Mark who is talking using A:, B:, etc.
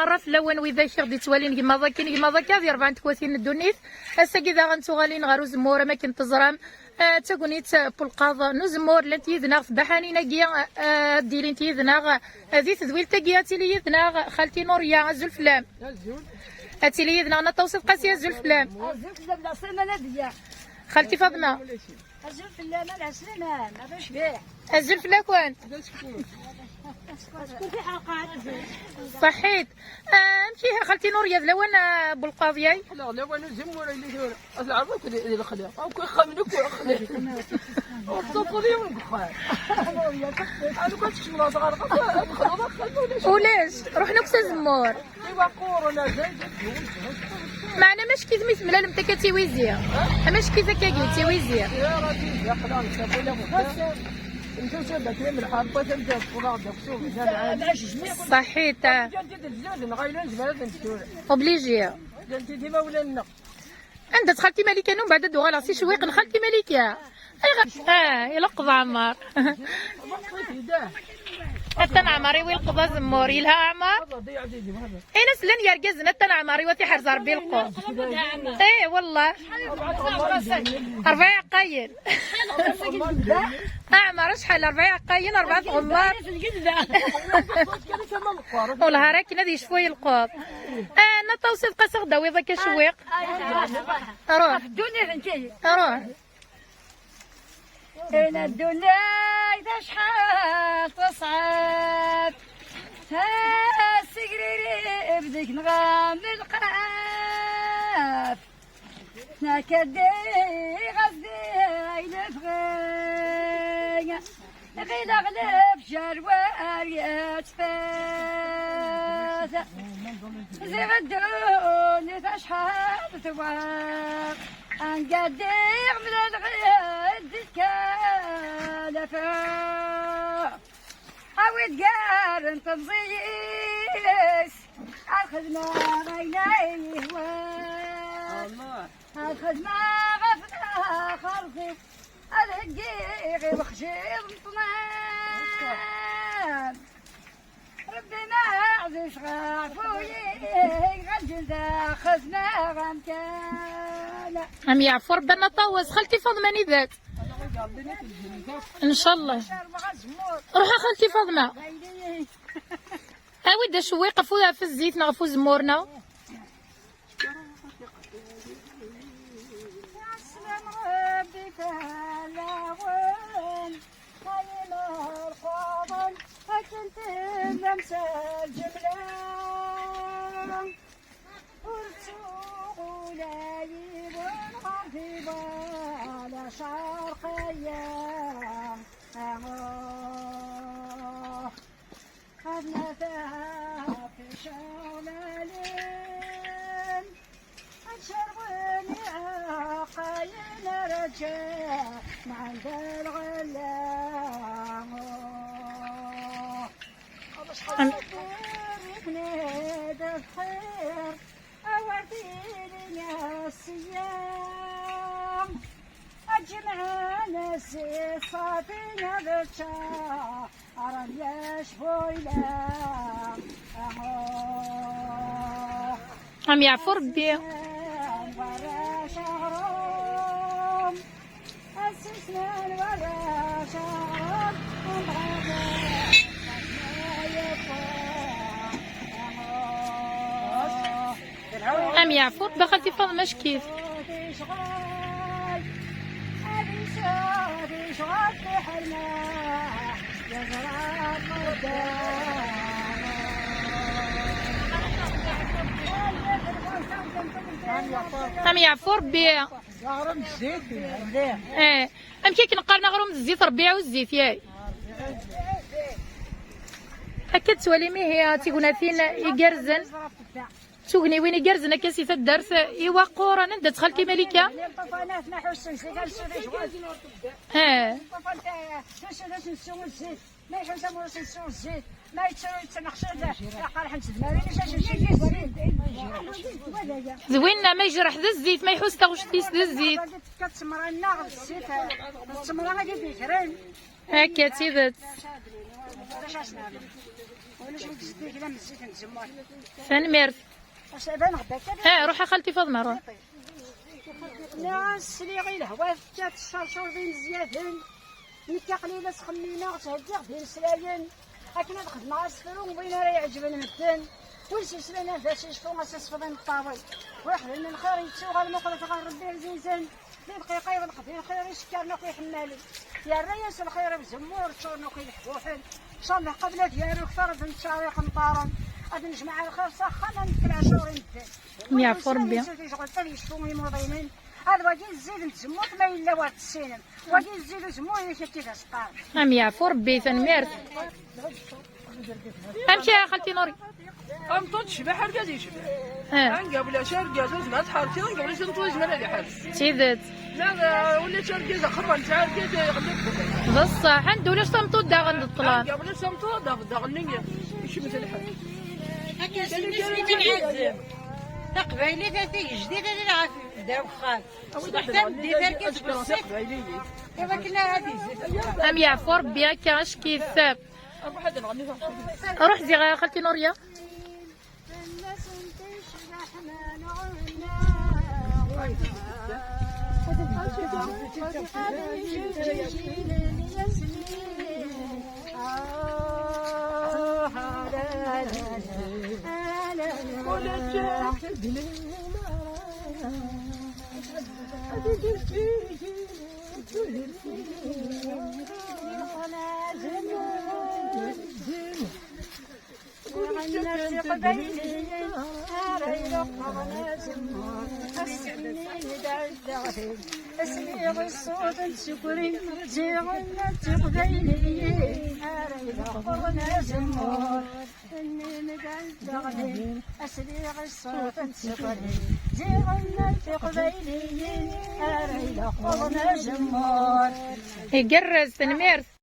A: مره في الاول واذا شي غدي توالين كيما ذاك كيما ذاك ديال 4 تكواتين الدنيت هسا كذا غنتو غالين غارو زمور ما كاين تزرام تاكونيت بولقاض نزمور لنت يذنا في بحانينا كيا ديرين تيذنا هذه تذويل تاكياتي لي يذنا خالتي نوريا زلفلام اتي لي يذنا انا توصيف قاسيه زلفلام
B: زلفلام لا سلامه ديا
A: خالتي فاطمه
B: زلفلام لا سلامه ما فيش بيه
A: الزلفله كون
B: شكون في حلقات
A: صحيت نمشي خالتي نوريا لوين بالقاضياي
C: لا لوين زمور اللي العربة اللي خليها او كيخمنوك وخليها الطفل وين بخير انا كنت شمرا صغار
A: ولاش رحنا كسا زمور
C: ايوا كورونا زايد
A: معنا ماش كي سميت ملال متا كتيويزيا ماش كي زكاكي تيويزيا
C: يا راجل يا خلاص صافي انت شابك من الحرب تبدا الفراغ داكشو
A: صحيت
C: جدد الزاد غايلين زبالة نشتوري
A: اوبليجيا
C: انت ديما ولا
A: عندها خالتي مليكه نوم بعد دوغالا سي شويق خالتي مليكه يلقض عمار حتى عماري ويلقض زموري لها عمار اين سلن يرقزنا حتى عماري وتي حرز ربي القو ايه والله 4 عقاين عمار شحال 4 عقاين 4 غمار والله راكي نادي شوي القوط انا توصيف قصر داوي ذاك شويق روح روح
B: إن الدنيا إذا شحال تصعب السقريري بدك نغام القاف نكدي غزي لفغي غير أغلب جرواريات فات زي الدنيا إذا شحال تواب انقدر من الغد كالفا عاود قارن تنظيس الخدمة غيني هوا الخدمة غفنا خرفي الهجي بخشير طمان ربي ما عزيز غافوي غنجل ذا خدمة غمكان
A: عم يعفو ربنا طوز خالتي فاطمه ذات ان شاء الله روحي خالتي فاطمه ودي شوي قفوها في الزيت نغفو زمورنا
B: كنت لمسة الجملة ولايب غريبة على شرقية خدنا فيها في شمالين الشرقين عقاين رجاء عند الغلام أوديني الصيام أجمعنا صافينا بالشا أرم يشبويلا
A: عم يعفو ربي
B: ورا شهرهم السسنان ورا شهرهم
A: عم يعفو ربي خالتي فاطمه ماش كيف عم يعفو ربي
C: غرم الزيت
A: ام كي كنقارن غروم الزيت ربيع والزيت ياي هكا تواليمي هي تيقولنا فين يقرزن تغني وين يقرزن كاسي الدرس ايوا قورا ندت خالتي مليكه
B: ما يتسوي يتنخشى لا قال حنت دماري شي
A: زوين ما يجرح ذا الزيت ما يحوس تاغوش تيس ذا الزيت
B: كتسمر لنا الزيت التمره غادي بيكرين
A: هكا تيدات
B: باش اسنان ولا شي تزدي كذا من الزيت نتزمر
A: فنميرت
B: اش بان غدا
A: ها روح خالتي فاطمه روح
B: لا السلي غير الهواء فكات الشرشور بين زيادين نكا قليله تخمينا غتهدي غدير السلاين هاكنا الخدمه اسفلو وين راه يعجبني مدن والسلسله انا باش يشفو اساس فضين الطاوي ويحلل من الخير يتسوى غير المقرة غير ربي عزيزان في دقيقه يغلق الخير يشكرنا ويحمالي يا الرياس الخير بزمور تشورنا ويحبوحل ان شاء الله قبل ديالو كثر بنت شاري قنطارا غادي نجمع على الخير صح نذكر عشورين الدين
A: يعفو ربي
B: شغل حتى يشفو يموضينين هذا باقي الزيد نتزموت ما الا واحد السينم باقي الزيد زمو يشكي كيفاش قال
A: ام يعفو ربي فنميرت امشي يا خالتي نوري
C: ام طول شبح حرقه زي شبح
A: ها
C: قبل شهر قازوز ما تحركي قبل شهر طول زمان اللي حارس
A: تيدات
C: لا ولا شهر قازا خربان شهر قازا يغلب
A: بصح عنده ولاش تمطو دا غند الطلاب
C: قبل سمطو دا غنيه ايش مثل حال
D: هكا سميتي نعزم تقبايلي تاتي جديده اللي عارف داو خال حتى ندي فركه بالصيف كما كنا غادي
A: ام يعفو ربي هكا اش كيثاب روح زي خالتي نوريا
B: اسمي الصوت الشكري زيغنا تقبيلي قرنا زمور اني مدلدغني اسريغ الصوت الشكري زيغنا تقبيلي قرنا زمور
A: يقرز تنميرت